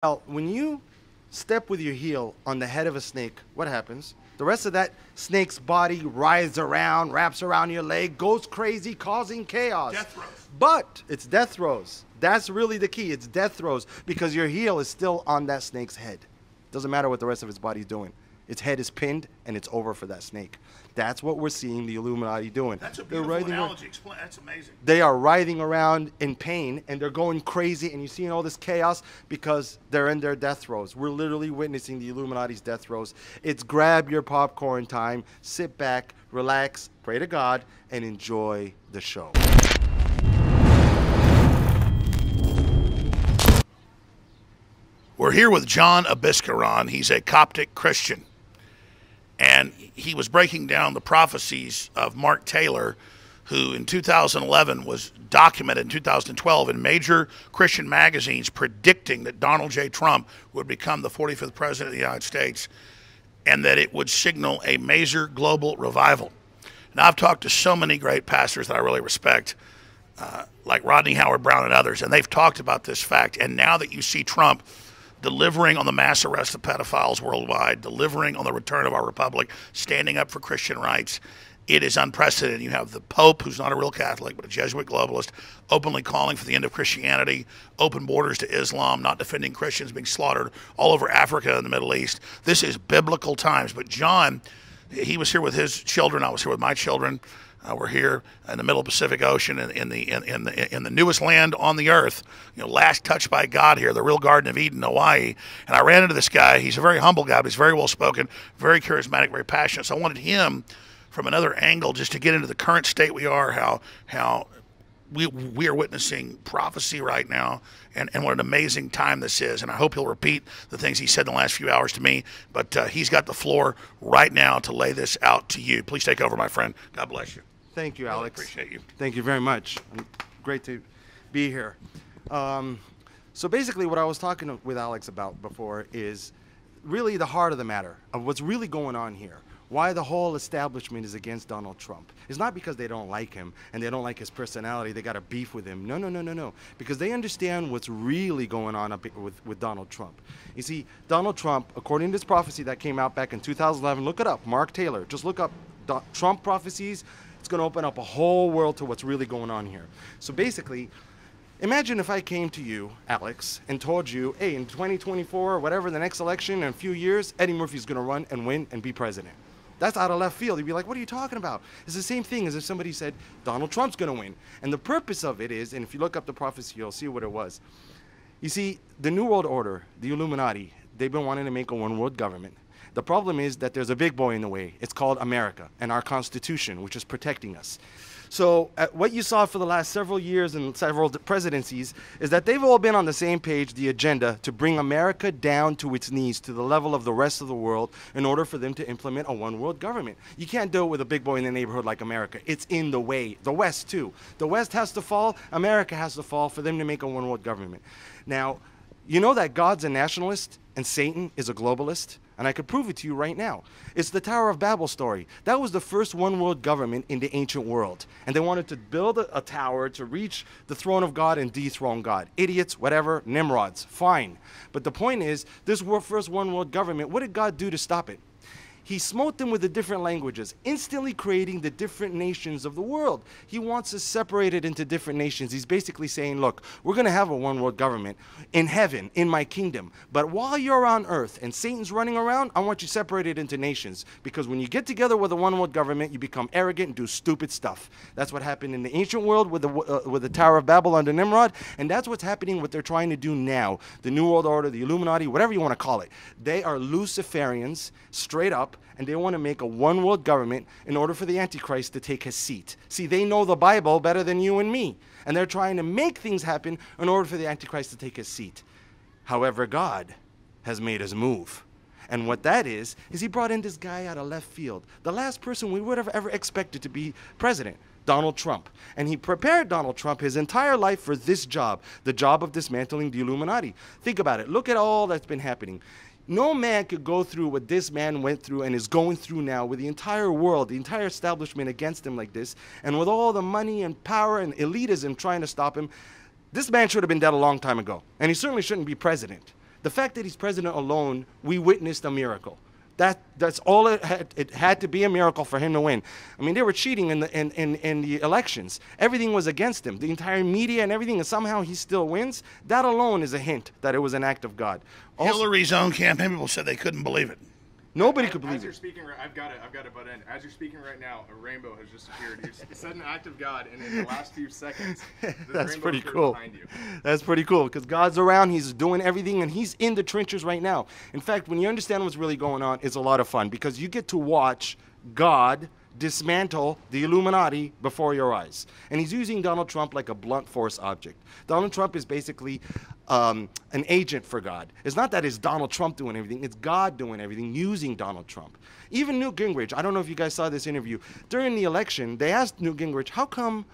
Well, when you step with your heel on the head of a snake, what happens? The rest of that snake's body writhes around, wraps around your leg, goes crazy, causing chaos. Death throes. But it's death throes. That's really the key. It's death throes because your heel is still on that snake's head. Doesn't matter what the rest of its body's doing. Its head is pinned, and it's over for that snake. That's what we're seeing the Illuminati doing. That's a beautiful analogy. Explain. That's amazing. They are writhing around in pain, and they're going crazy, and you're seeing all this chaos because they're in their death throes. We're literally witnessing the Illuminati's death throes. It's grab your popcorn time, sit back, relax, pray to God, and enjoy the show. We're here with John Abiskaran. He's a Coptic Christian. And he was breaking down the prophecies of Mark Taylor, who in 2011 was documented in 2012 in major Christian magazines predicting that Donald J. Trump would become the 45th president of the United States and that it would signal a major global revival. Now, I've talked to so many great pastors that I really respect, like Rodney Howard-Browne and others, and they've talked about this fact. And now that you see Trump delivering on the mass arrest of pedophiles worldwide, delivering on the return of our republic, standing up for Christian rights, it is unprecedented. You have the Pope, who's not a real Catholic, but a Jesuit globalist, openly calling for the end of Christianity, open borders to Islam, not defending Christians being slaughtered all over Africa and the Middle East. This is biblical times. But John, he was here with his children. I was here with my children. We're here in the middle of the Pacific Ocean in the newest land on the earth, you know, last touched by God here, the real Garden of Eden, Hawaii. And I ran into this guy. He's a very humble guy, but he's very well spoken, very charismatic, very passionate. So I wanted him from another angle just to get into the current state we are, how we are witnessing prophecy right now, and what an amazing time this is. And I hope he'll repeat the things he said in the last few hours to me. But he's got the floor right now to lay this out to you. Please take over, my friend. God bless you. Thank you, Alex. Really appreciate you. Thank you very much. Great to be here. So basically what I was talking with Alex about before is really the heart of the matter of what's really going on here. Why the whole establishment is against Donald Trump. It's not because they don't like him and they don't like his personality, they got a beef with him. No, no, no, no, no. Because they understand what's really going on up with Donald Trump. You see, Donald Trump, according to this prophecy that came out back in 2011, look it up, Mark Taylor, just look up Trump prophecies. It's going to open up a whole world to what's really going on here. So basically, imagine if I came to you, Alex, and told you, hey, in 2024 or whatever, the next election, in a few years, Eddie Murphy's going to run and win and be president. That's out of left field. You'd be like, what are you talking about? It's the same thing as if somebody said Donald Trump's going to win. And the purpose of it is, and if you look up the prophecy, you'll see what it was. You see, the New World Order, the Illuminati, they've been wanting to make a one-world government. The problem is that there's a big boy in the way. It's called America and our Constitution, which is protecting us. So what you saw for the last several years and several presidencies is that they've all been on the same page, the agenda, to bring America down to its knees, to the level of the rest of the world, in order for them to implement a one-world government. You can't do it with a big boy in the neighborhood like America. It's in the way. The West, too. The West has to fall. America has to fall for them to make a one-world government. Now, you know that God's a nationalist and Satan is a globalist? And I could prove it to you right now. It's the Tower of Babel story. That was the first one-world government in the ancient world. And they wanted to build a tower to reach the throne of God and dethrone God. Idiots, whatever, Nimrods, fine. But the point is, this first one-world government, what did God do to stop it? He smote them with the different languages, instantly creating the different nations of the world. He wants us separated into different nations. He's basically saying, look, we're going to have a one-world government in heaven, in my kingdom. But while you're on earth and Satan's running around, I want you separated into nations. Because when you get together with a one-world government, you become arrogant and do stupid stuff. That's what happened in the ancient world with the Tower of Babel under Nimrod. And that's what's happening, what they're trying to do now. The New World Order, the Illuminati, whatever you want to call it. They are Luciferians, straight up. And they want to make a one-world government in order for the Antichrist to take his seat. See, they know the Bible better than you and me. And they're trying to make things happen in order for the Antichrist to take his seat. However, God has made his move. And what that is he brought in this guy out of left field. The last person we would have ever expected to be president. Donald Trump. And he prepared Donald Trump his entire life for this job. The job of dismantling the Illuminati. Think about it. Look at all that's been happening. No man could go through what this man went through and is going through now with the entire world, the entire establishment against him like this, and with all the money and power and elitism trying to stop him. This man should have been dead a long time ago, and he certainly shouldn't be president. The fact that he's president alone, we witnessed a miracle. That's all it had to be a miracle for him to win. I mean, they were cheating in the elections. Everything was against him. The entire media and everything, and somehow he still wins. That alone is a hint that it was an act of God. Also, Hillary's own campaign people said they couldn't believe it. nobody could believe As you're it. speaking, I've got to butt in. As you're speaking right now, a rainbow has just appeared. You said an act of God, and in the last few seconds, the That's rainbow pretty appeared cool. behind you. That's pretty cool because God's around. He's doing everything, and he's in the trenches right now. In fact, when you understand what's really going on, it's a lot of fun because you get to watch God dismantle the Illuminati before your eyes. And he's using Donald Trump like a blunt force object. Donald Trump is basically an agent for God. It's not that it's Donald Trump doing everything. It's God doing everything using Donald Trump. Even Newt Gingrich, I don't know if you guys saw this interview. During the election, they asked Newt Gingrich, how come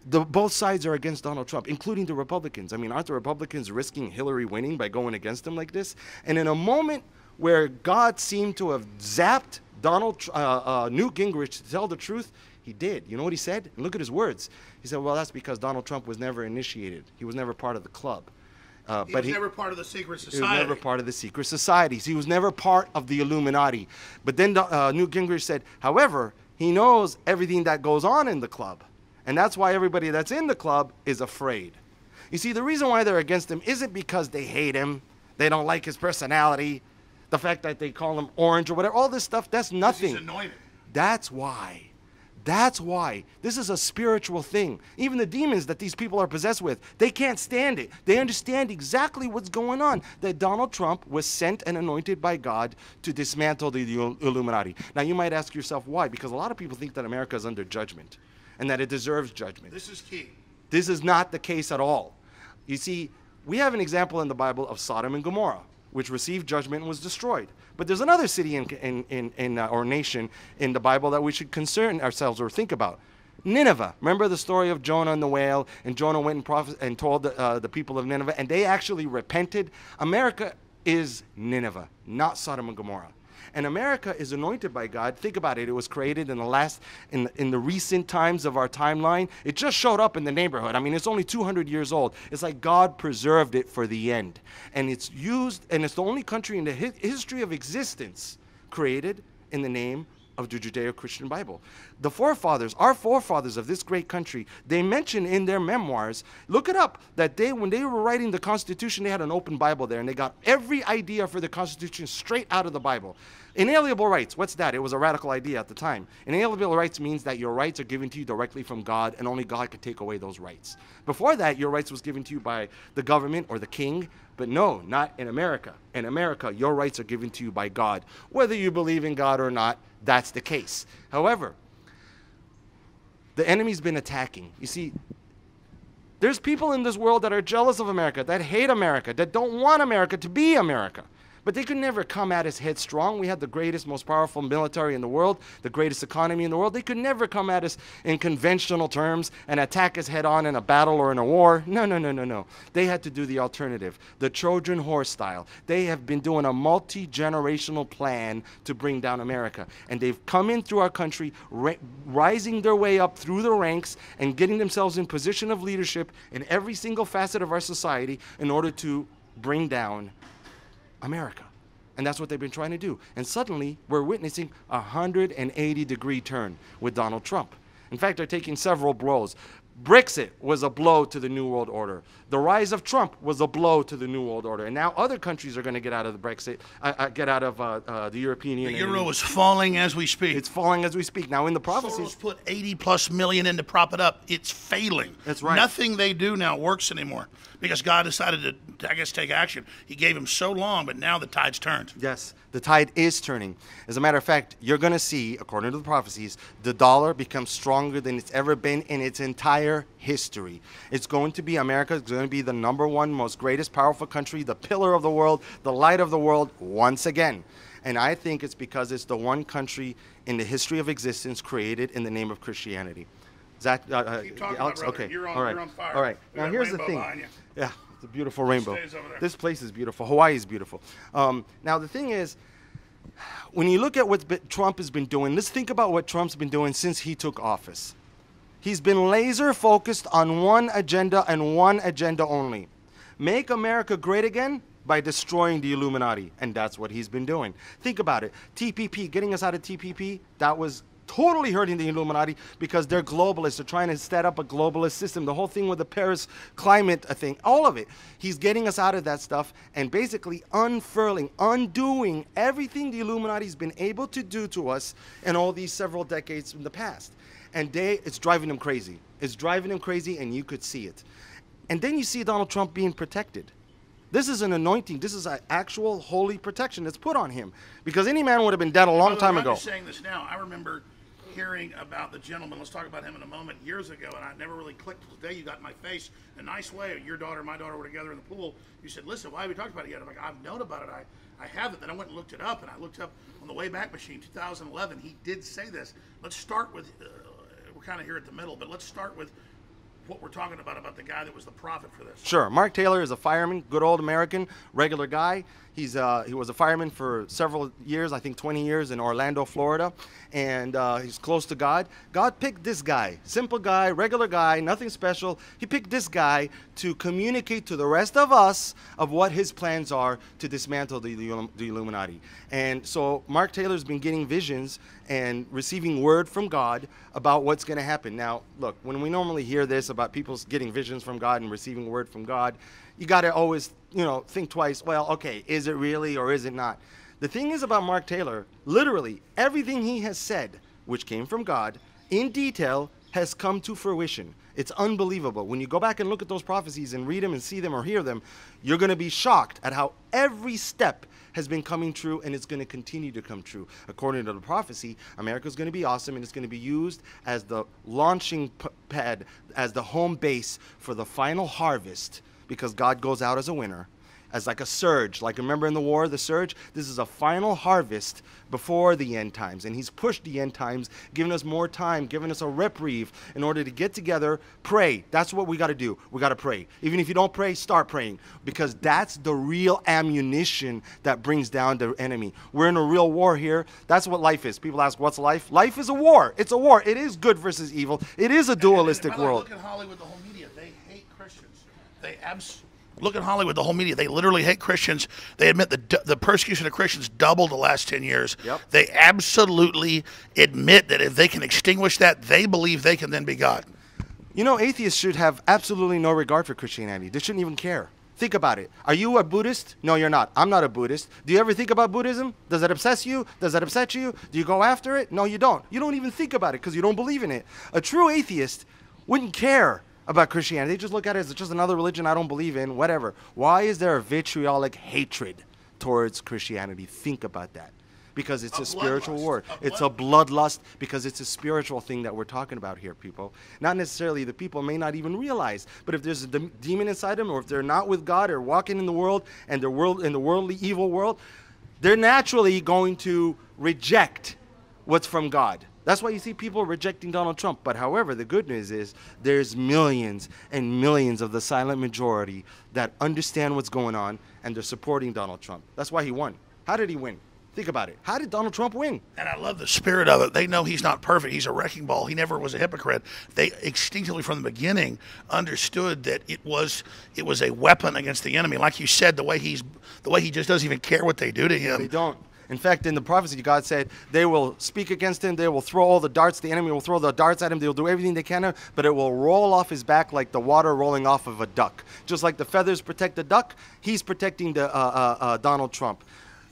both sides are against Donald Trump, including the Republicans? I mean, aren't the Republicans risking Hillary winning by going against him like this? And in a moment where God seemed to have zapped Newt Gingrich to tell the truth, he did. You know what he said? And look at his words. He said, well, that's because Donald Trump was never initiated. He was never part of the club. He was never part of the secret He society. was never part of the secret societies. He was never part of the Illuminati. But then Newt Gingrich said, however, he knows everything that goes on in the club. And that's why everybody that's in the club is afraid. You see, the reason why they're against him isn't because they hate him. They don't like his personality. The fact that they call him orange or whatever. All this stuff, that's nothing. He's anointed. That's why. That's why. This is a spiritual thing. Even the demons that these people are possessed with, they can't stand it. They understand exactly what's going on. That Donald Trump was sent and anointed by God to dismantle the Illuminati. Now, you might ask yourself why. Because a lot of people think that America is under judgment and that it deserves judgment. This is key. This is not the case at all. You see, we have an example in the Bible of Sodom and Gomorrah, which received judgment and was destroyed. But there's another city or nation in the Bible that we should concern ourselves or think about. Nineveh. Remember the story of Jonah and the whale? And Jonah went and told the people of Nineveh, and they actually repented. America is Nineveh, not Sodom and Gomorrah. And America is anointed by God. Think about it. It was created in the recent times of our timeline. It just showed up in the neighborhood. I mean, it's only 200 years old. It's like God preserved it for the end. And it's used, and it's the only country in the history of existence created in the name of the Judeo-Christian Bible. The forefathers, our forefathers of this great country, they mention in their memoirs, look it up, that when they were writing the Constitution, they had an open Bible there, and they got every idea for the Constitution straight out of the Bible. Inalienable rights, what's that? It was a radical idea at the time. Inalienable rights means that your rights are given to you directly from God, and only God could take away those rights. Before that, your rights was given to you by the government or the king, but no, not in America. In America, your rights are given to you by God. Whether you believe in God or not, that's the case. However, the enemy's been attacking. You see, there's people in this world that are jealous of America, that hate America, that don't want America to be America. But they could never come at us headstrong. We had the greatest, most powerful military in the world, the greatest economy in the world. They could never come at us in conventional terms and attack us head on in a battle or in a war. No, no, no, no, no. They had to do the alternative, the Trojan horse style. They have been doing a multi-generational plan to bring down America. And they've come in through our country, rising their way up through the ranks and getting themselves in position of leadership in every single facet of our society in order to bring down America. And that's what they've been trying to do. And suddenly, we're witnessing a 180-degree turn with Donald Trump. In fact, they're taking several blows. Brexit was a blow to the New World Order. The rise of Trump was a blow to the New World Order. And now other countries are going to get out of the Brexit, get out of the European Union. The euro is falling as we speak. It's falling as we speak. Now, in the prophecies, Soros put 80+ million in to prop it up. It's failing. That's right. Nothing they do now works anymore because God decided to, I guess, take action. He gave him so long, but now the tide's turned. yes, the tide is turning. As a matter of fact, you're going to see, according to the prophecies, the dollar become stronger than it's ever been in its entire history. It's going to be, America is going to be the #1 most greatest powerful country, the pillar of the world, the light of the world once again. And I think it's because it's the one country in the history of existence created in the name of Christianity. Zach, Keep talking, Alex? my brother. Okay. You're on, All right. you're on fire. All right. Look Now at that here's the rainbow thing. behind you. Yeah, it's a beautiful rainbow. Stays over there. This place is beautiful. Hawaii is beautiful. Now the thing is, when you look at what Trump has been doing, let's think about what Trump's been doing since he took office. He's been laser focused on one agenda and one agenda only. Make America great again by destroying the Illuminati, and that's what he's been doing. Think about it. TPP, getting us out of TPP, that was totally hurting the Illuminati because they're globalists. They're trying to set up a globalist system. The whole thing with the Paris climate thing, all of it. He's getting us out of that stuff and basically unfurling, undoing everything the Illuminati's been able to do to us in all these several decades in the past. And it's driving them crazy. It's driving them crazy, and you could see it. And then you see Donald Trump being protected. This is an anointing. This is an actual holy protection that's put on him. Because any man would have been dead a long time ago. I'm just saying this now. I remember hearing about the gentleman, let's talk about him in a moment, years ago, and I never really clicked. Today you got in my face in a nice way. Your daughter and my daughter were together in the pool. You said, listen, why have we talked about it yet? I'm like, I've known about it. I haven't. Then I went and looked it up, and I looked up on the Wayback Machine, 2011. He did say this. Let's start with, we're kind of here at the middle, but let's start with what we're talking about the guy that was the prophet for this. Sure. Mark Taylor is a fireman, good old American, regular guy. He was a fireman for several years, I think 20 years in Orlando, Florida, and he's close to God. God picked this guy, simple guy, regular guy, nothing special. He picked this guy to communicate to the rest of us of what his plans are to dismantle the Illuminati. And so Mark Taylor's been getting visions and receiving word from God about what's going to happen. Now, look, when we normally hear this about people getting visions from God and receiving word from God, you got to always, think twice. Well, okay, is it really or is it not? The thing is about Mark Taylor, literally everything he has said, which came from God, in detail, has come to fruition. It's unbelievable. When you go back and look at those prophecies and read them and see them or hear them, you're going to be shocked at how every step has been coming true, and it's going to continue to come true. According to the prophecy, America's going to be awesome, and it's going to be used as the launching pad, as the home base for the final harvest, because God goes out as a winner, as like a surge. Like, remember in the war, the surge? This is a final harvest before the end times. And he's pushed the end times, giving us more time, giving us a reprieve in order to get together, pray. That's what we got to do. We got to pray. Even if you don't pray, start praying, because that's the real ammunition that brings down the enemy. We're in a real war here. That's what life is. People ask, what's life? Life is a war. It's a war. It is good versus evil. It is a dualistic world. Look at Hollywood, the whole media. They hate Christians. Look at Hollywood, the whole media. They literally hate Christians. They admit the persecution of Christians doubled the last 10 years. Yep. They absolutely admit that if they can extinguish that, they believe they can then be God. Atheists should have absolutely no regard for Christianity. They shouldn't even care. Think about it. Are you a Buddhist? No, you're not. I'm not a Buddhist. Do you ever think about Buddhism? Does it obsess you? Does it upset you? Do you go after it? No, you don't. You don't even think about it because you don't believe in it. A true atheist wouldn't care about Christianity. They just look at it as just another religion I don't believe in, whatever. Why is there a vitriolic hatred towards Christianity? Think about that. Because it's a spiritual war. It's a bloodlust, because it's a spiritual thing that we're talking about here, people. Not necessarily, the people may not even realize, but if there's a demon inside them, or if they're not with God or walking in the world and in the worldly evil world, they're naturally going to reject what's from God. That's why you see people rejecting Donald Trump. But however, the good news is there's millions and millions of the silent majority that understand what's going on, and they're supporting Donald Trump. That's why he won. How did he win? Think about it. How did Donald Trump win? And I love the spirit of it. They know he's not perfect. He's a wrecking ball. He never was a hypocrite. They instinctively from the beginning understood that it was a weapon against the enemy. Like you said, the way he just doesn't even care what they do to him. They don't. In fact, in the prophecy, God said they will speak against him. They will throw all the darts. The enemy will throw the darts at him. They'll do everything they can, but it will roll off his back like the water rolling off of a duck. Just like the feathers protect the duck, he's protecting the Donald Trump.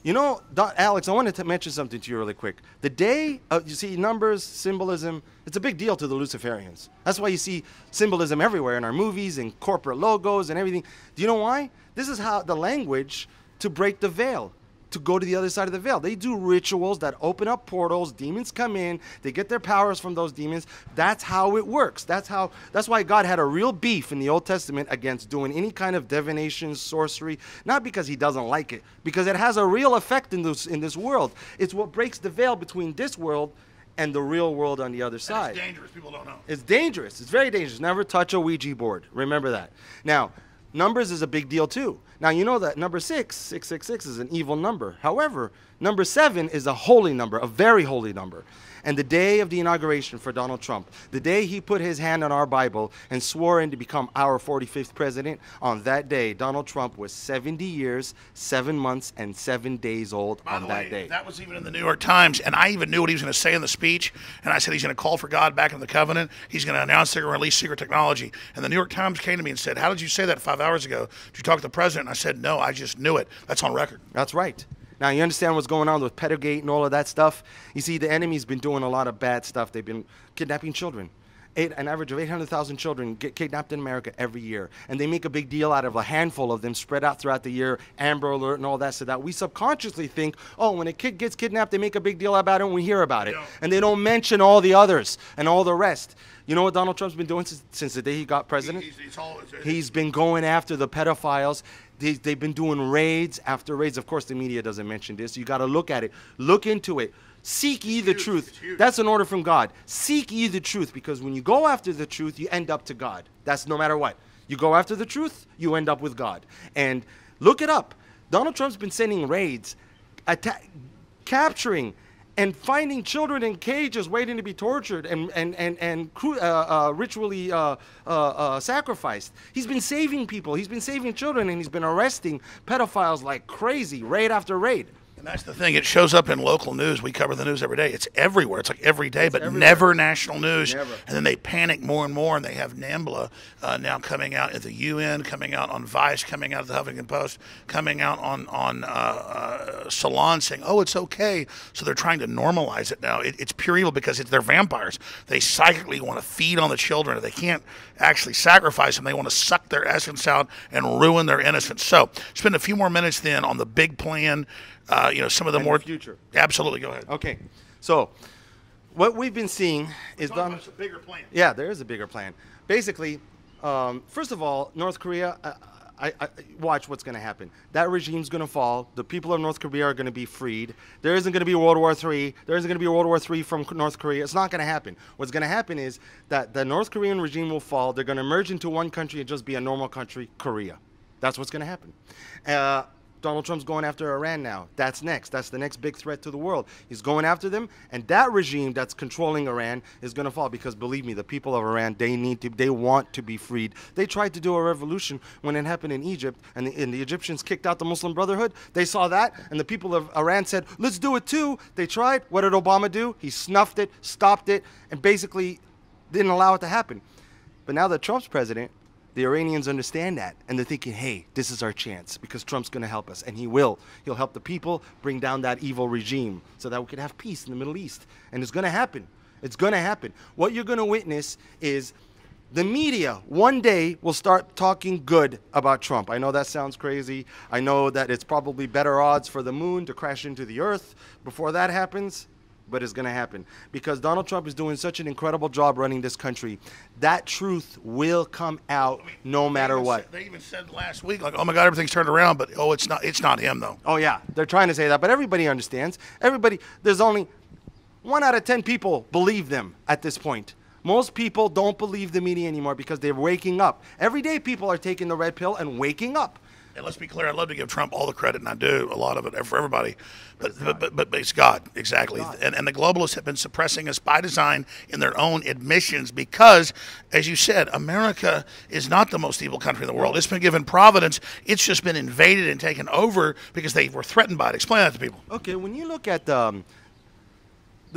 Alex, I wanted to mention something to you really quick. The day, you see numbers, symbolism, it's a big deal to the Luciferians. That's why you see symbolism everywhere in our movies and corporate logos and everything. Do you know why? This is how the language to break the veil, to go to the other side of the veil. They do rituals that open up portals. Demons come in. They get their powers from those demons. That's how it works. That's why God had a real beef in the Old Testament against doing any kind of divination, sorcery. Not because he doesn't like it, because it has a real effect in this world. It's what breaks the veil between this world and the real world on the other side. It's dangerous. People don't know. It's dangerous. It's very dangerous. Never touch a Ouija board. Remember that. Now, Numbers is a big deal too. Now you know that number 666, is an evil number. However, number 7 is a holy number, a very holy number. And the day of the inauguration for Donald Trump, the day he put his hand on our Bible and swore in to become our 45th president, on that day, Donald Trump was 70 years, 7 months, and 7 days old on that day. That was even in the New York Times, and I even knew what he was going to say in the speech, and I said he's going to call for God back in the covenant. He's going to announce they're going to release secret technology. And the New York Times came to me and said, how did you say that 5 hours ago? Did you talk to the president? And I said, no, I just knew it. That's on record. That's right. Now, you understand what's going on with Pedogate and all of that stuff? You see, the enemy's been doing a lot of bad stuff. They've been kidnapping children. An average of 800,000 children get kidnapped in America every year. And they make a big deal out of a handful of them spread out throughout the year, Amber Alert and all that, so that we subconsciously think, oh, when a kid gets kidnapped, they make a big deal about it and we hear about it. And they don't mention all the others and all the rest. You know what Donald Trump's been doing since the day he got president? He's been going after the pedophiles. They've been doing raids after raids. Of course, the media doesn't mention this. You got to look at it. Look into it. Seek ye the truth. That's an order from God. Seek ye the truth, because when you go after the truth, you end up to God. That's no matter what. You go after the truth, you end up with God. And look it up. Donald Trump's been sending raids, capturing and finding children in cages waiting to be tortured and ritually sacrificed. He's been saving people. He's been saving children, and he's been arresting pedophiles like crazy, raid after raid. And that's the thing. It shows up in local news. We cover the news every day. It's everywhere. It's like every day, but never national news. Never. And then they panic more and more, and they have NAMBLA now coming out at the UN, coming out on Vice, coming out at the Huffington Post, coming out on Salon saying, oh, it's okay. So they're trying to normalize it now. It's pure evil because they're vampires. They psychically want to feed on the children. They can't actually sacrifice them. They want to suck their essence out and ruin their innocence. So spend a few more minutes then on the big plan. You know, some of the more future. Absolutely, go ahead. Okay, so what we've been seeing is a bigger plan. Yeah, there is a bigger plan. Basically, first of all, North Korea. I watch what's going to happen. That regime's going to fall. The people of North Korea are going to be freed. There isn't going to be World War III. There isn't going to be World War III from North Korea. It's not going to happen. What's going to happen is that the North Korean regime will fall. They're going to merge into one country and just be a normal country, Korea. That's what's going to happen. Donald Trump's going after Iran now. That's next. That's the next big threat to the world. He's going after them, and that regime that's controlling Iran is going to fall, because believe me, the people of Iran, they want to be freed. They tried to do a revolution when it happened in Egypt, and the Egyptians kicked out the Muslim Brotherhood. They saw that, and the people of Iran said, let's do it too. They tried. What did Obama do? He snuffed it, stopped it, and basically didn't allow it to happen. But now that Trump's president, the Iranians understand that, and they're thinking, hey, this is our chance, because Trump's going to help us, and he will. He'll help the people bring down that evil regime so that we can have peace in the Middle East. And it's going to happen. It's going to happen. What you're going to witness is the media one day will start talking good about Trump. I know that sounds crazy. I know that it's probably better odds for the moon to crash into the earth before that happens. But it's going to happen, because Donald Trump is doing such an incredible job running this country. That truth will come out no matter what. They even said last week, like, oh my God, everything's turned around, but oh, it's not him though. Oh yeah, they're trying to say that, but everybody understands. There's only 1 out of 10 people believe them at this point. Most people don't believe the media anymore because they're waking up. Every day people are taking the red pill and waking up. And let's be clear, I'd love to give Trump all the credit, and I do, a lot of it for everybody. But it's God, exactly. God. And the globalists have been suppressing us by design in their own admissions because, as you said, America is not the most evil country in the world. It's been given providence. It's just been invaded and taken over because they were threatened by it. Explain that to people. Okay, when you look at the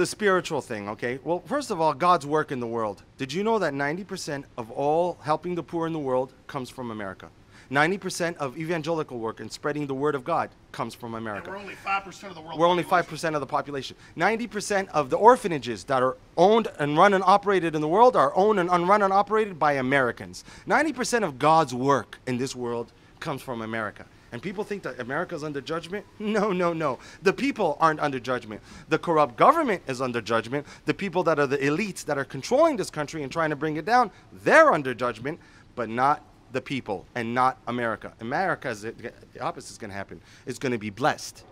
spiritual thing, okay, well, first of all, God's work in the world. Did you know that 90% of all helping the poor in the world comes from America? 90% of evangelical work and spreading the word of God comes from America. And we're only 5% of the world. We're only 5% of the population. 90% of the orphanages that are owned and run and operated in the world are owned and run and operated by Americans. 90% of God's work in this world comes from America. And people think that America's under judgment? No, no, no. The people aren't under judgment. The corrupt government is under judgment. The people that are the elites that are controlling this country and trying to bring it down, they're under judgment, but not the people and not America. America, the opposite is going to happen. It's going to be blessed.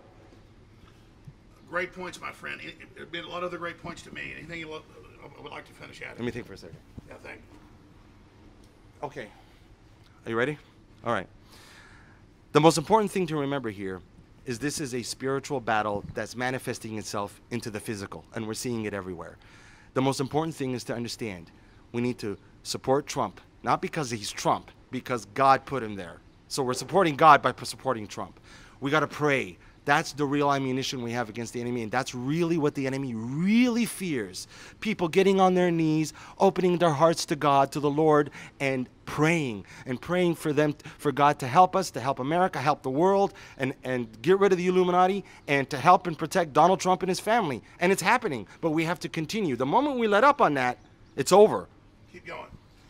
Great points, my friend. There have been a lot of other great points to me. Anything you would like to finish at? Let me think for a second. Yeah, thank you. Okay. Are you ready? All right. The most important thing to remember here is this is a spiritual battle that's manifesting itself into the physical, and we're seeing it everywhere. The most important thing is to understand we need to support Trump, not because he's Trump, because God put him there. So we're supporting God by supporting Trump. We got to pray. That's the real ammunition we have against the enemy, and that's really what the enemy really fears. People getting on their knees, opening their hearts to God, to the Lord, and praying for them, for God to help us, to help America, help the world, and get rid of the Illuminati, and to help and protect Donald Trump and his family. And it's happening, but we have to continue. The moment we let up on that, it's over. Keep going.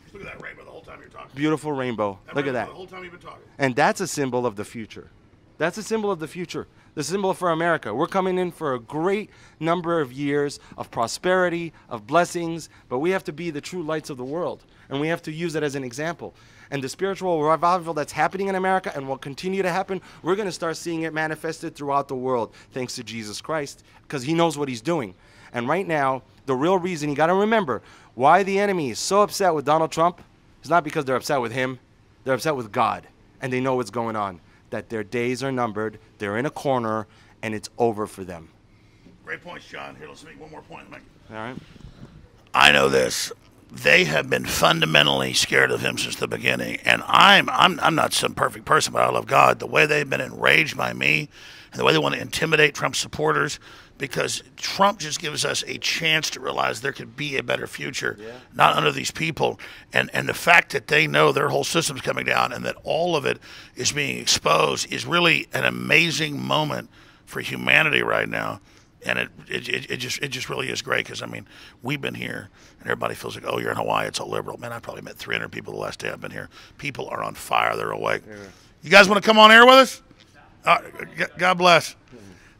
Just look at that rainbow the whole time you're talking. Beautiful rainbow. Look at that. The whole time you've been talking. And that's a symbol of the future. That's a symbol of the future. The symbol for America. We're coming in for a great number of years of prosperity, of blessings, but we have to be the true lights of the world, and we have to use it as an example. And the spiritual revival that's happening in America and will continue to happen, we're going to start seeing it manifested throughout the world, thanks to Jesus Christ, because he knows what he's doing. And right now, the real reason, you got to remember, why the enemy is so upset with Donald Trump is not because they're upset with him. They're upset with God, and they know what's going on, that their days are numbered, they're in a corner, and it's over for them. Great points, John. Here, let's make one more point. All right. I know this. They have been fundamentally scared of him since the beginning, and I'm not some perfect person, but I love God. The way they've been enraged by me, and the way they want to intimidate Trump supporters, because Trump just gives us a chance to realize there could be a better future, not under these people. And the fact that they know their whole system's coming down and that all of it is being exposed is really an amazing moment for humanity right now. And it just really is great, because, I mean, we've been here, and everybody feels like, oh, you're in Hawaii, it's all liberal. Man, I probably met 300 people the last day I've been here. People are on fire. They're awake. Yeah. You guys want to come on air with us? God bless.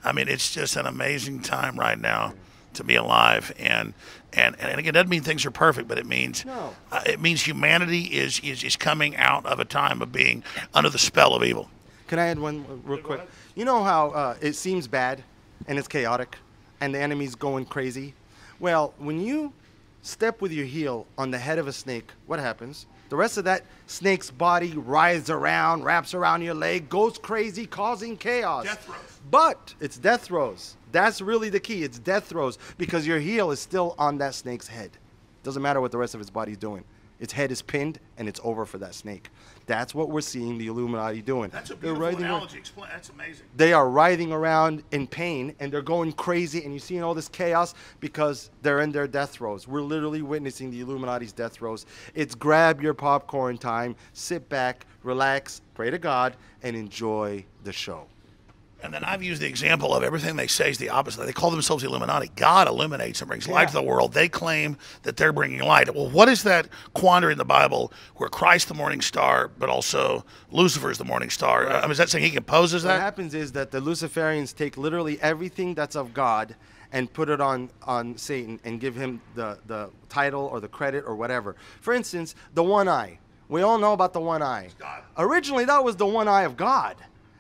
I mean, it's just an amazing time right now to be alive, and again, it doesn't mean things are perfect, but it means humanity is coming out of a time of being under the spell of evil. Can I add one real quick? You know how it seems bad, and it's chaotic, and the enemy's going crazy? Well, when you step with your heel on the head of a snake, what happens? The rest of that snake's body writhes around, wraps around your leg, goes crazy, causing chaos. Death throes. But it's death throes. That's really the key. It's death throes, because your heel is still on that snake's head. Doesn't matter what the rest of its body's doing. Its head is pinned, and it's over for that snake. That's what we're seeing the Illuminati doing. That's a beautiful analogy. Explain. That's amazing. They are writhing around in pain, and they're going crazy, and you're seeing all this chaos because they're in their death throes. We're literally witnessing the Illuminati's death throes. It's grab your popcorn time, sit back, relax, pray to God, and enjoy the show. And then I've used the example of everything they say is the opposite. They call themselves the Illuminati. God illuminates and brings light to the world. They claim that they're bringing light. Well, what is that quandary in the Bible where Christ the morning star, but also Lucifer is the morning star? Right. I mean, is that saying he composes that? What happens is that the Luciferians take literally everything that's of God and put it on Satan and give him the title or the credit or whatever. For instance, the one eye. We all know about the one eye. Originally, that was the one eye of God.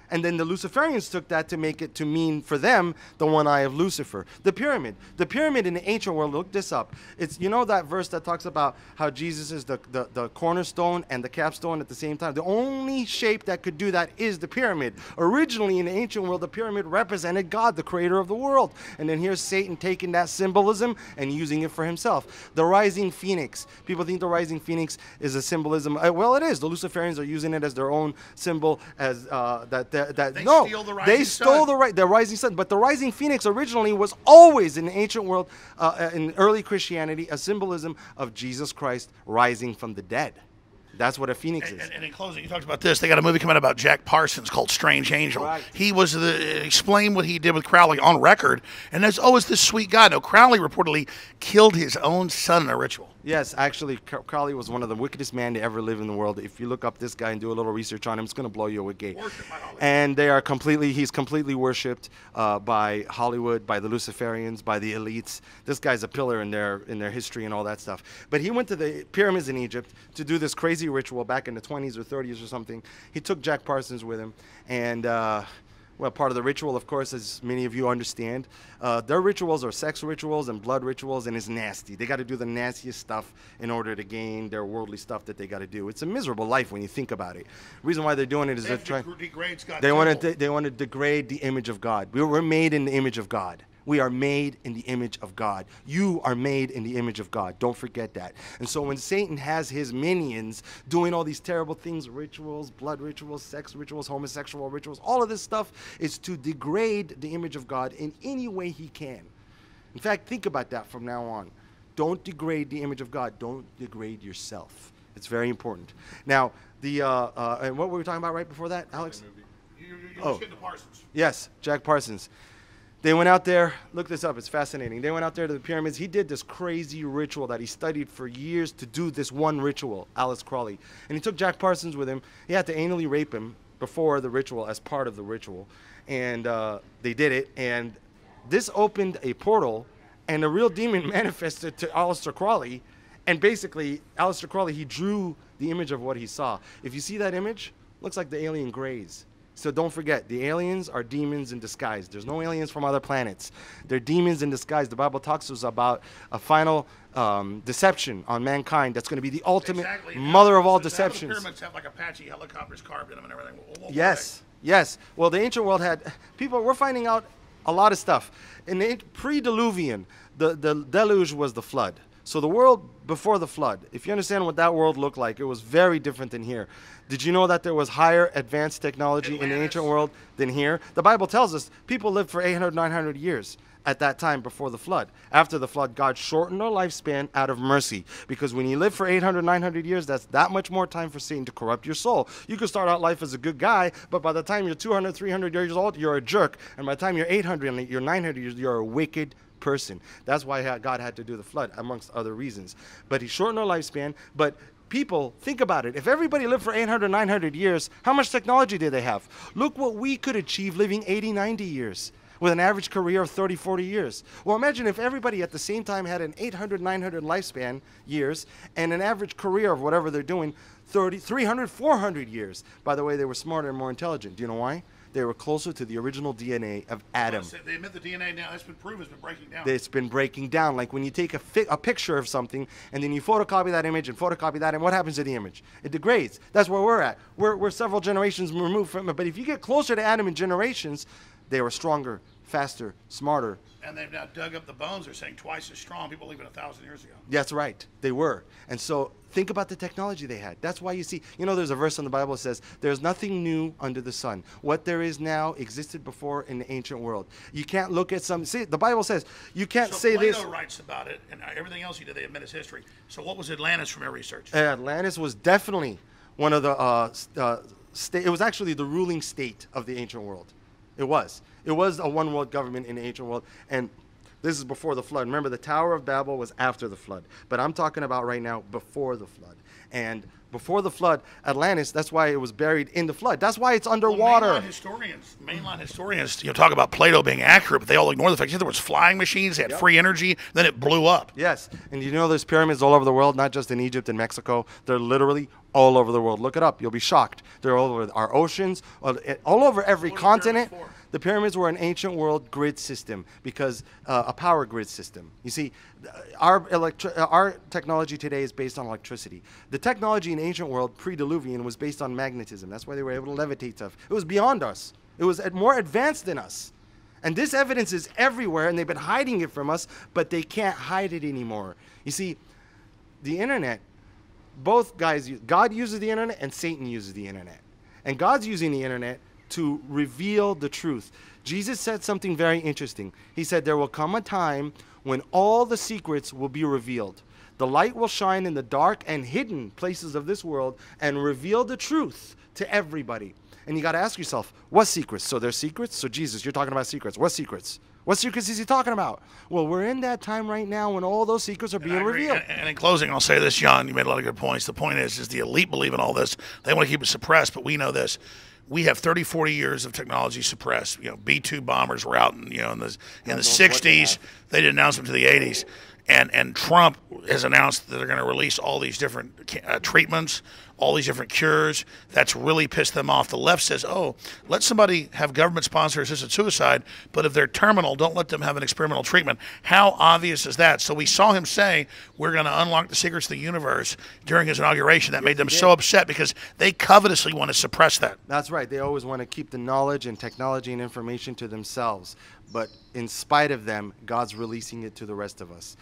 And then the Luciferians took that to make it to mean for them the one eye of Lucifer. The pyramid. The pyramid in the ancient world, look this up. It's, you know that verse that talks about how Jesus is the cornerstone and the capstone at the same time? The only shape that could do that is the pyramid. Originally in the ancient world, the pyramid represented God, the creator of the world. And then here's Satan taking that symbolism and using it for himself. The rising phoenix. People think the rising phoenix is a symbolism. Well, it is. The Luciferians are using it as their own symbol, as they stole the rising sun. But the rising phoenix originally was always in the ancient world, in early Christianity, a symbolism of Jesus Christ rising from the dead. That's what a phoenix is. And in closing, you talked about this. They got a movie coming out about Jack Parsons called Strange Angel. Right. He was explain what he did with Crowley on record. And there's always this sweet guy. No, Crowley reportedly killed his own son in a ritual. Yes, actually, Crowley was one of the wickedest men to ever live in the world. If you look up this guy and do a little research on him, it's going to blow you away. And he's completely worshipped by Hollywood, by the Luciferians, by the elites. This guy's a pillar in their history and all that stuff. But he went to the pyramids in Egypt to do this crazy ritual back in the 20s or 30s or something. He took Jack Parsons with him, and Well, part of the ritual, of course, as many of you understand, their rituals are sex rituals and blood rituals, and it's nasty. They got to do the nastiest stuff in order to gain their worldly stuff that they got to do. It's a miserable life when you think about it. The reason why they're doing it is they're trying. They want to degrade the image of God. We're made in the image of God. We are made in the image of God. You are made in the image of God. Don't forget that. And so when Satan has his minions doing all these terrible things, rituals, blood rituals, sex rituals, homosexual rituals, all of this stuff is to degrade the image of God in any way he can. In fact, think about that from now on. Don't degrade the image of God. Don't degrade yourself. It's very important. Now, and what were we talking about right before that, Alex? You're just getting to Parsons. Yes, Jack Parsons. They went out there, look this up, it's fascinating. They went out there to the pyramids. He did this crazy ritual that he studied for years to do this one ritual, Alice Crawley. And he took Jack Parsons with him. He had to anally rape him before the ritual, as part of the ritual. And they did it. And this opened a portal, and a real demon manifested to Aleister Crowley. And basically, Aleister Crowley, he drew the image of what he saw. If you see that image, looks like the alien Greys. So don't forget, the aliens are demons in disguise. There's no aliens from other planets. They're demons in disguise. The Bible talks to us about a final deception on mankind that's going to be the ultimate mother of all deceptions. The pyramids have like Apache helicopters carved in them and everything. Yes, yes. Well, the ancient world had people. We're finding out a lot of stuff. In the pre-Diluvian, the deluge was the flood. So the world before the flood, if you understand what that world looked like, it was very different than here. Did you know that there was higher advanced technology in the ancient world than here? The Bible tells us people lived for 800, 900 years at that time before the flood. After the flood, God shortened our lifespan out of mercy. Because when you live for 800, 900 years, that's that much more time for Satan to corrupt your soul. You could start out life as a good guy, but by the time you're 200, 300 years old, you're a jerk. And by the time you're 800 and you're 900 years, you're a wicked person. That's why God had to do the flood, amongst other reasons. But he shortened our lifespan. But people, think about it. If everybody lived for 800, 900 years, how much technology did they have? Look what we could achieve living 80, 90 years with an average career of 30, 40 years. Well, imagine if everybody at the same time had an 800, 900 lifespan years and an average career of whatever they're doing 30, 300, 400 years. By the way, they were smarter and more intelligent. Do you know why? They were closer to the original DNA of Adam. They admit the DNA now, that's been proven, it's been breaking down. It's been breaking down. Like when you take a picture of something and then you photocopy that image and photocopy that, and what happens to the image? It degrades. That's where we're at. We're several generations removed from it. But if you get closer to Adam in generations, they were stronger, faster, smarter. And they've now dug up the bones. They're saying twice as strong. People even 1,000 years ago. That's right. They were. And so think about the technology they had. That's why you see, there's a verse in the Bible that says, there's nothing new under the sun. What there is now existed before in the ancient world. You can't look at see, the Bible says, you can't say Plato this. writes about it, and everything else he did, they admit is history. So what was Atlantis from your research? Atlantis was definitely one of the, it was actually the ruling state of the ancient world. It was. It was a one world government in the ancient world. And this is before the flood. Remember, the Tower of Babel was after the flood. But I'm talking about right now before the flood. And before the flood, Atlantis, that's why it was buried in the flood. That's why it's underwater. Well, mainline historians, talk about Plato being accurate, but they all ignore the fact that there was flying machines, they had free energy, then it blew up. Yes. And there's pyramids all over the world, not just in Egypt and Mexico. They're literally all over the world. Look it up. You'll be shocked. They're all over our oceans, all over every continent. The pyramids were an ancient world grid system because a power grid system. You see, our technology today is based on electricity. The technology in ancient world, pre-Diluvian, was based on magnetism. That's why they were able to levitate stuff. It was beyond us. It was more advanced than us. And this evidence is everywhere, and they've been hiding it from us, but they can't hide it anymore. You see, the internet, both guys, God uses the internet and Satan uses the internet. And God's using the internet to reveal the truth. Jesus said something very interesting. He said, there will come a time when all the secrets will be revealed. The light will shine in the dark and hidden places of this world and reveal the truth to everybody. And you got to ask yourself, what secrets? So there's secrets? So Jesus, you're talking about secrets. What secrets? What secrets is he talking about? Well, we're in that time right now when all those secrets are being revealed. And in closing, I'll say this, John, you made a lot of good points. The point is the elite believe in all this. They want to keep it suppressed, but we know this. We have 30, 40 years of technology suppressed. B-2 bombers were out in the 60s. They didn't announce them to the 80s. And Trump has announced that they're going to release all these different treatments, all these different cures. That's really pissed them off. The left says, oh, let somebody have government-sponsored assisted suicide, but if they're terminal, don't let them have an experimental treatment. How obvious is that? So we saw him say, we're going to unlock the secrets of the universe during his inauguration. That made them so upset because they covetously want to suppress that. That's right. They always want to keep the knowledge and technology and information to themselves. But in spite of them, God's releasing it to the rest of us.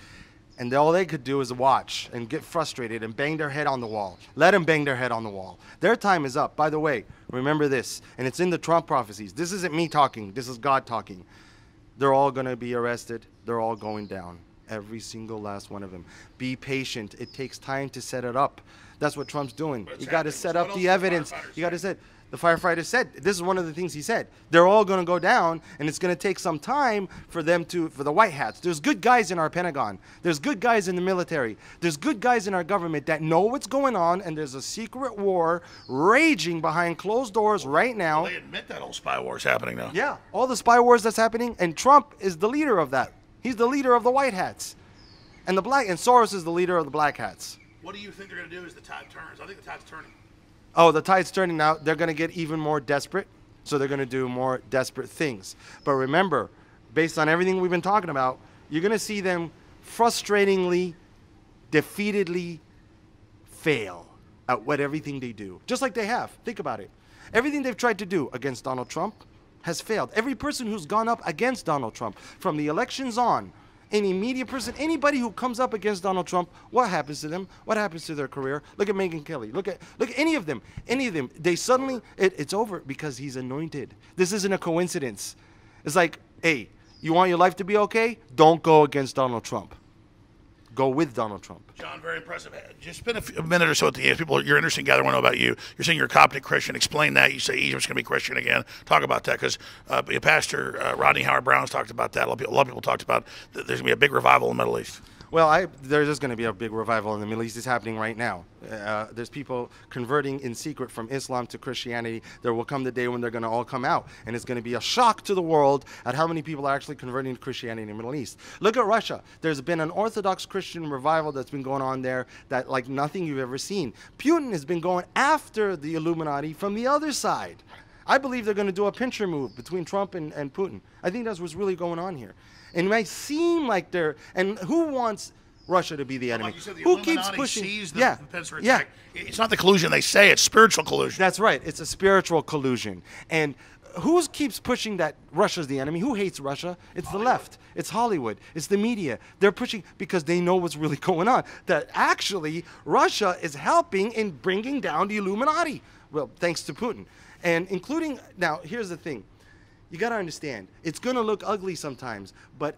And all they could do is watch and get frustrated and bang their head on the wall. Let them bang their head on the wall. Their time is up. By the way, remember this, and it's in the Trump prophecies. This isn't me talking. This is God talking. They're all going to be arrested. They're all going down. Every single last one of them. Be patient. It takes time to set it up. That's what Trump's doing. You got to set up the evidence. You got to set. The firefighter said, this is one of the things he said. They're all going to go down, and it's going to take some time for them for the white hats. There's good guys in our Pentagon. There's good guys in the military. There's good guys in our government that know what's going on, and there's a secret war raging behind closed doors right now. Well, they admit that whole spy war is happening now. Yeah, all the spy wars that's happening, and Trump is the leader of that. He's the leader of the white hats. And Soros is the leader of the black hats. What do you think they're going to do as the tide turns? I think the tide's turning. Oh, the tide's turning now. They're going to get even more desperate, so they're going to do more desperate things. But remember, based on everything we've been talking about, you're going to see them frustratingly, defeatedly fail at everything they do. Just like they have. Think about it. Everything they've tried to do against Donald Trump has failed. Every person who's gone up against Donald Trump, from the elections on, any media person, anybody who comes up against Donald Trump, what happens to them? What happens to their career? Look at Megyn Kelly. Look at any of them. Any of them. They suddenly, it's over because he's anointed. This isn't a coincidence. It's like, hey, you want your life to be okay? Don't go against Donald Trump. Go with Donald Trump. John, very impressive. Just spend a minute or so at the end. People, you're interested in gathering, want to know about you. You're saying you're a Coptic Christian. Explain that. You say Egypt's going to be Christian again. Talk about that, because Pastor Rodney Howard-Brown's talked about that. A lot of people talked about there's going to be a big revival in the Middle East. Well, there's just going to be a big revival in the Middle East. It's happening right now. There's people converting in secret from Islam to Christianity. There will come the day when they're going to all come out, and it's going to be a shock to the world at how many people are actually converting to Christianity in the Middle East. Look at Russia. There's been an Orthodox Christian revival that's been going on there that like nothing you've ever seen. Putin has been going after the Illuminati from the other side. I believe they're going to do a pincher move between Trump and Putin. I think that's what's really going on here. And it might seem like and who wants Russia to be the enemy? Like you said, the who Illuminati keeps pushing? sees the Yeah, Pence yeah. attack. It's not the collusion they say, it's spiritual collusion. That's right. It's a spiritual collusion. And who keeps pushing that Russia's the enemy? Who hates Russia? It's the left. It's Hollywood. It's the media. They're pushing because they know what's really going on. That actually Russia is helping in bringing down the Illuminati. Well, thanks to Putin. And including, now here's the thing. You got to understand, it's going to look ugly sometimes, but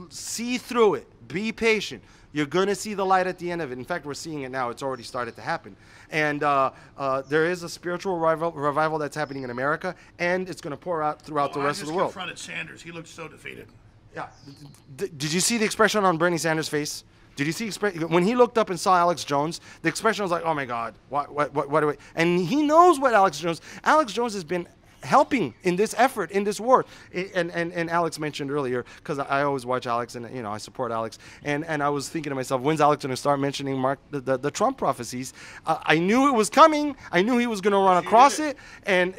see through it. Be patient. You're going to see the light at the end of it. In fact, we're seeing it now. It's already started to happen. And there is a spiritual revival that's happening in America, and it's going to pour out throughout the rest of the world. I just confronted Sanders. He looked so defeated. Yeah. Did you see the expression on Bernie Sanders' face? Did you see when he looked up and saw Alex Jones? The expression was like, "Oh my God, what do we?" And he knows what Alex Jones has been helping in this effort, in this war. And Alex mentioned earlier, because I always watch Alex and I support Alex, and I was thinking to myself, when's Alex going to start mentioning the Trump prophecies? I knew it was coming. I knew he was going to run across it, and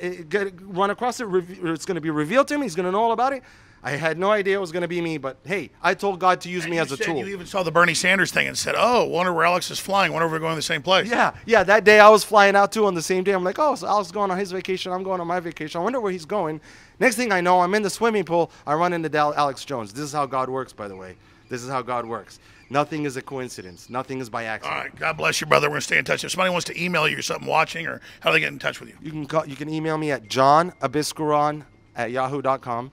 run across it. It's going to be revealed to him. He's going to know all about it. I had no idea it was going to be me, but hey, I told God to use me as a tool. You even saw the Bernie Sanders thing and said, oh, wonder where Alex is flying. Wonder if we're going to the same place. Yeah, that day I was flying out too on the same day. I'm like, oh, so Alex is going on his vacation. I'm going on my vacation. I wonder where he's going. Next thing I know, I'm in the swimming pool. I run into Alex Jones. This is how God works, by the way. This is how God works. Nothing is a coincidence. Nothing is by accident. All right. God bless you, brother. We're going to stay in touch. If somebody wants to email you something watching, or how do they get in touch with you? You can email me at johnabiscaron@yahoo.com.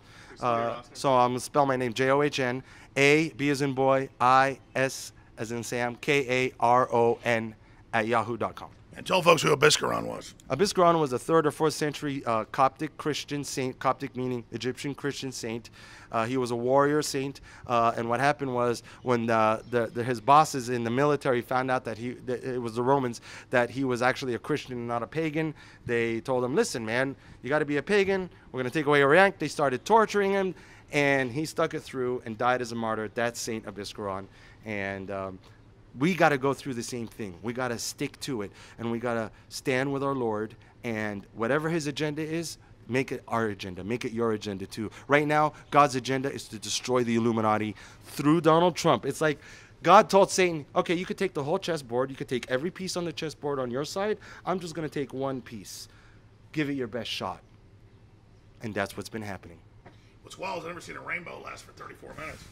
So I'm going to spell my name John, A, B as in boy, I, S as in Sam, Karon @yahoo.com. And tell folks who Abiscaron was. Abiscaron was a 3rd or 4th century Coptic Christian saint, Coptic meaning Egyptian Christian saint. He was a warrior saint, and what happened was when his bosses in the military found out that it was the Romans, that he was actually a Christian and not a pagan, they told him, listen, man, you got to be a pagan. We're going to take away your rank. They started torturing him, and he stuck it through and died as a martyr. That's Saint Abiscaron. And We got to go through the same thing. We got to stick to it, and we got to stand with our Lord, and whatever his agenda is, make it our agenda. Make it your agenda too. Right now, God's agenda is to destroy the Illuminati through Donald Trump. It's like God told Satan, okay, you could take the whole chessboard. You could take every piece on the chessboard on your side. I'm just going to take one piece. Give it your best shot. And that's what's been happening. What's wild is I've never seen a rainbow last for 34 minutes.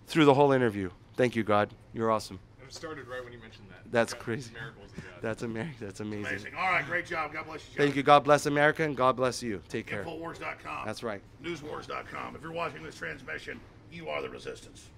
Through the whole interview. Thank you, God. You're awesome. It started right when you mentioned that. That's God, crazy. Miracles of God. That's amazing. Amazing. All right, great job. God bless you, John. Thank you. God bless America, and God bless you. Take care. INFOWARS.com. That's right. Newswars.com. If you're watching this transmission, you are the resistance.